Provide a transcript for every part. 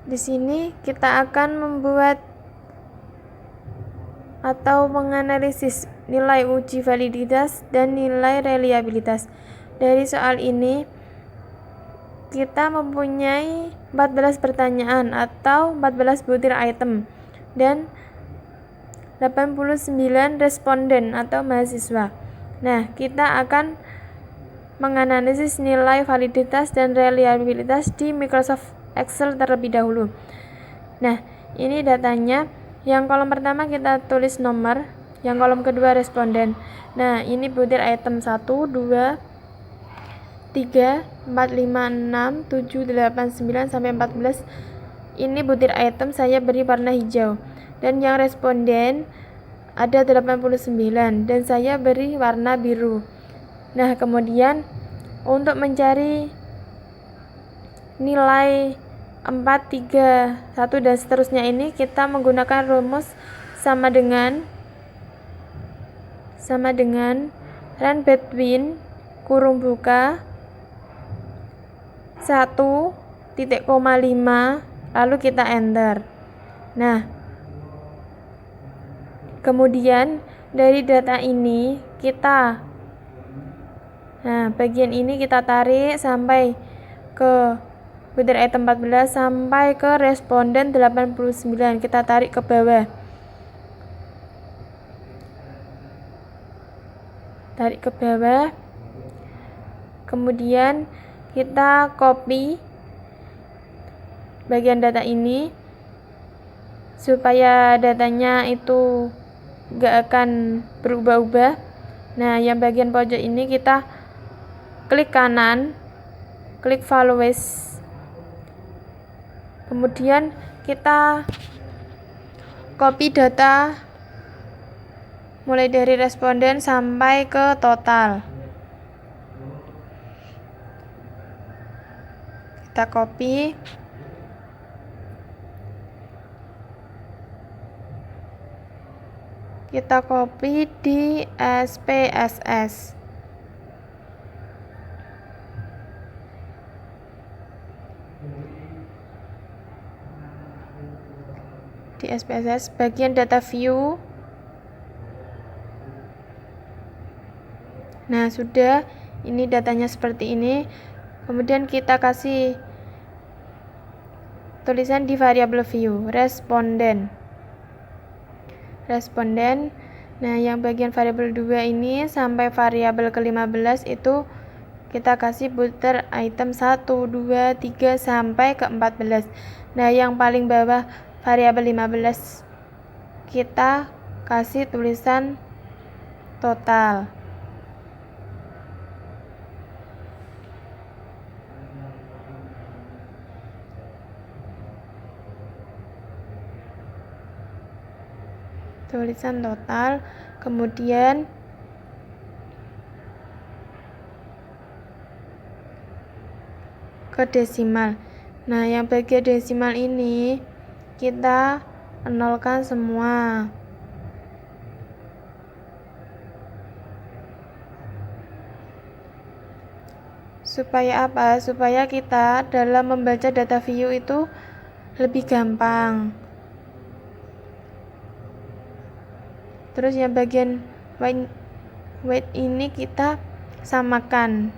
Di sini kita akan membuat atau menganalisis nilai uji validitas dan nilai reliabilitas. Dari soal ini kita mempunyai 14 pertanyaan atau 14 butir item dan 89 responden atau mahasiswa. Nah, kita akan menganalisis nilai validitas dan reliabilitas di Microsoft Excel terlebih dahulu. Nah, ini datanya. Yang kolom pertama kita tulis nomor, yang kolom kedua responden. Nah, ini butir item 1, 2, 3, 4, 5, 6, 7, 8, 9, sampai 14. Ini butir item saya beri warna hijau. Dan yang responden ada 89 dan saya beri warna biru. Nah, kemudian untuk mencari nilai 4, 3, 1 dan seterusnya ini kita menggunakan rumus sama dengan run between kurung buka 1,5 lalu kita enter. Nah, kemudian dari data ini bagian ini kita tarik sampai ke butir item 14 sampai ke responden 89, kita tarik ke bawah. Kemudian kita copy bagian data ini supaya datanya itu gak akan berubah-ubah. Nah, yang bagian pojok ini kita klik kanan, klik values, kemudian kita copy data mulai dari responden sampai ke total. Kita copy, di SPSS. Di SPSS bagian data view. Nah, sudah, ini datanya seperti ini. Kemudian kita kasih tulisan di variabel view responden. Nah, yang bagian variabel 2 ini sampai variabel ke-15 itu kita kasih butir item 1, 2, 3 sampai ke 14. Nah, yang paling bawah variabel 15 kita kasih tulisan total. Kemudian ke desimal. Nah, yang bagian desimal ini kita nolkan semua. Supaya apa? Supaya kita dalam membaca data view itu lebih gampang. Terus yang bagian weight ini kita samakan.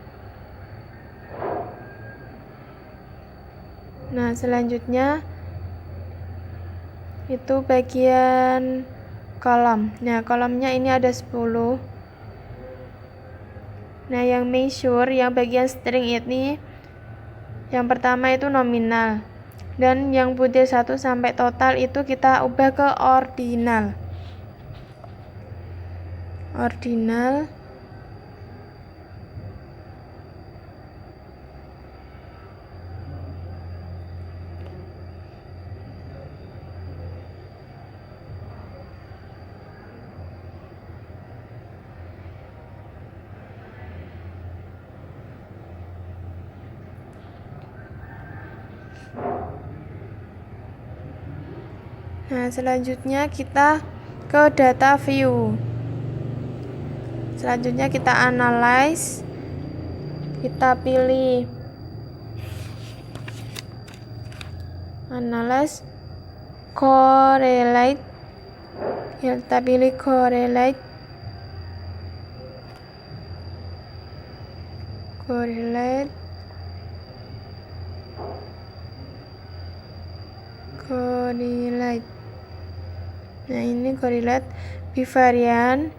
Nah, selanjutnya itu bagian kolom. Nah, kolomnya ini ada 10. Nah, yang measure, yang bagian string ini yang pertama itu nominal. Dan yang butir 1 sampai total itu kita ubah ke ordinal. Nah, selanjutnya kita ke data view. Selanjutnya kita analyze. Kita pilih analyze, correlate, kita pilih correlate, nah ini correlate bivariant.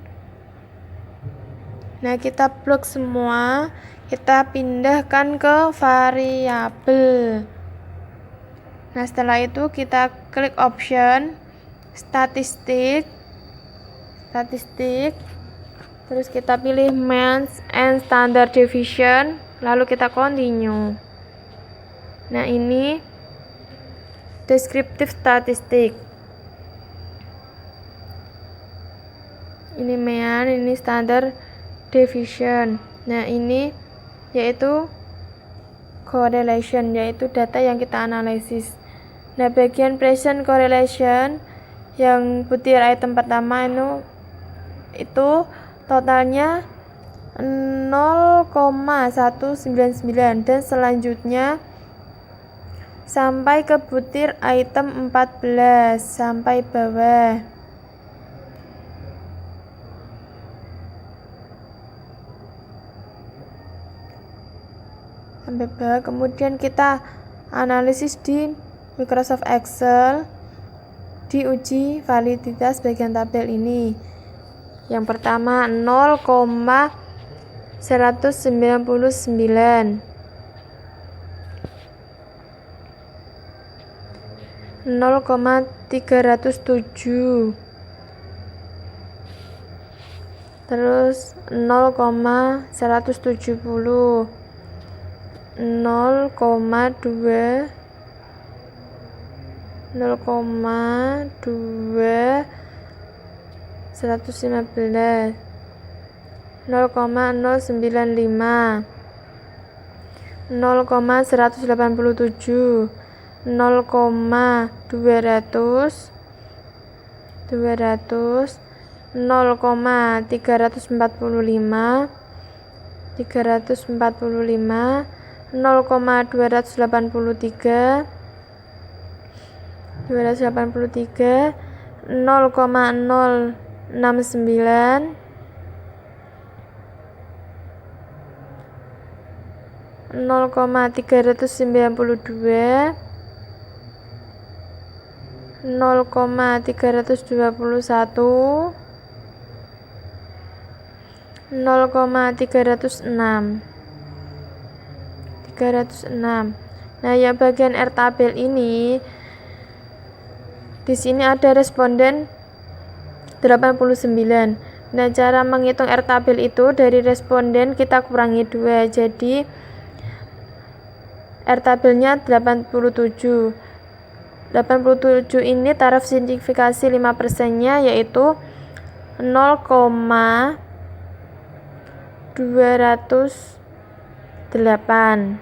Nah kita plug semua, kita pindahkan ke variabel. Nah setelah itu kita klik option statistik, terus kita pilih mean and standard deviation, lalu kita continue. Nah ini descriptive statistik, ini mean, ini standard deviation. Nah ini yaitu correlation, yaitu data yang kita analisis. Nah bagian present correlation yang butir item pertama itu totalnya 0,199 dan selanjutnya sampai ke butir item 14 sampai bawah. Kemudian kita analisis di Microsoft Excel di uji validitas bagian tabel ini. Yang pertama 0,199, 0,307, terus 0,170, 0,2, 115, 0,095, 0,187, 0,200, 0,345, 0,283, 0,069, 0,392, 0,321, 0,306. Nah, yang bagian R tabel ini di sini ada responden 89. Nah, cara menghitung R tabel itu dari responden kita kurangi 2. Jadi R tabelnya 87. 87 ini taraf signifikasi 5%-nya yaitu 0,208.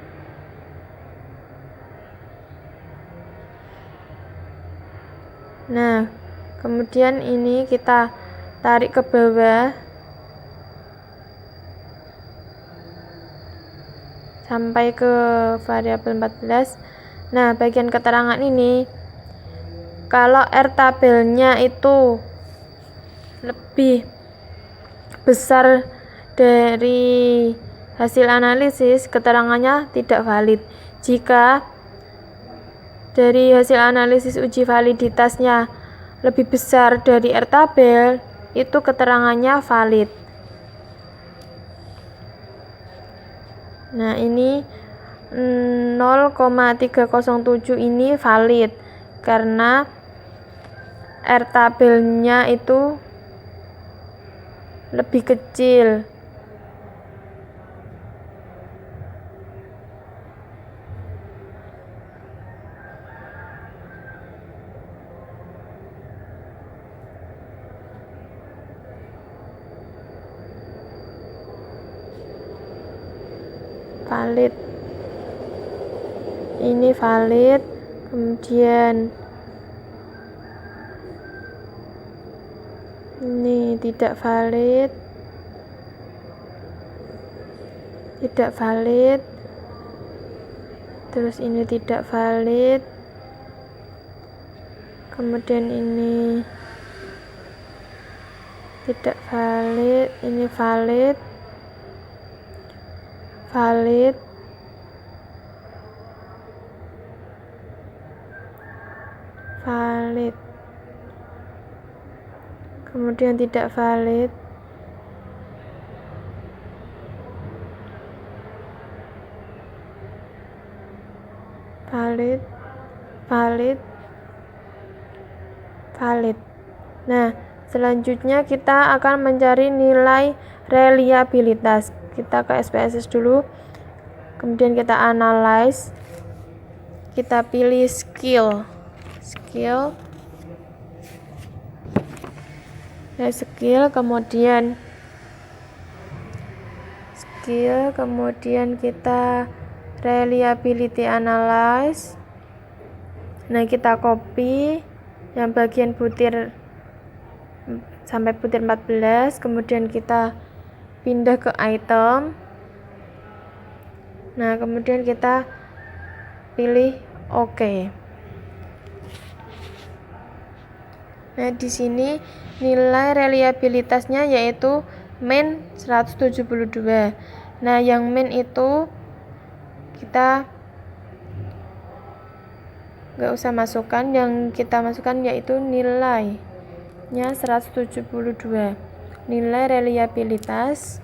Nah, kemudian ini kita tarik ke bawah sampai ke variabel 14. Nah, bagian keterangan ini kalau R tabelnya itu lebih besar dari hasil analisis, keterangannya tidak valid. Jika dari hasil analisis uji validitasnya lebih besar dari R tabel, itu keterangannya valid. Nah, ini 0,307 ini valid karena R tabelnya itu lebih kecil. Valid, ini valid. Kemudian ini tidak valid, terus ini tidak valid, kemudian ini tidak valid, ini valid, valid, valid, kemudian tidak valid, valid, valid, valid. Nah, selanjutnya kita akan mencari nilai reliabilitas. Kita ke SPSS dulu, kemudian kita analyze, kita pilih skill, kemudian kita reliability analyze. Nah, kita copy yang bagian butir sampai butir 14, kemudian kita pindah ke item. Nah, kemudian kita pilih OK. Nah, di sini nilai reliabilitasnya yaitu min 172. Nah, yang min itu kita nggak usah masukkan, yang kita masukkan yaitu nilainya 172. Nilai reliabilitas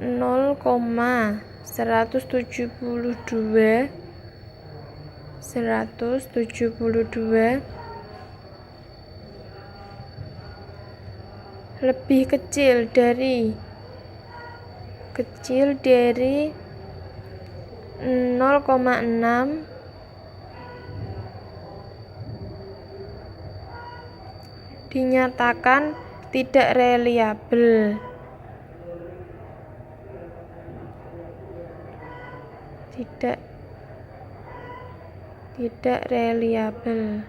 0,172 lebih kecil dari 0,6 dinyatakan tidak reliable. Tidak reliable.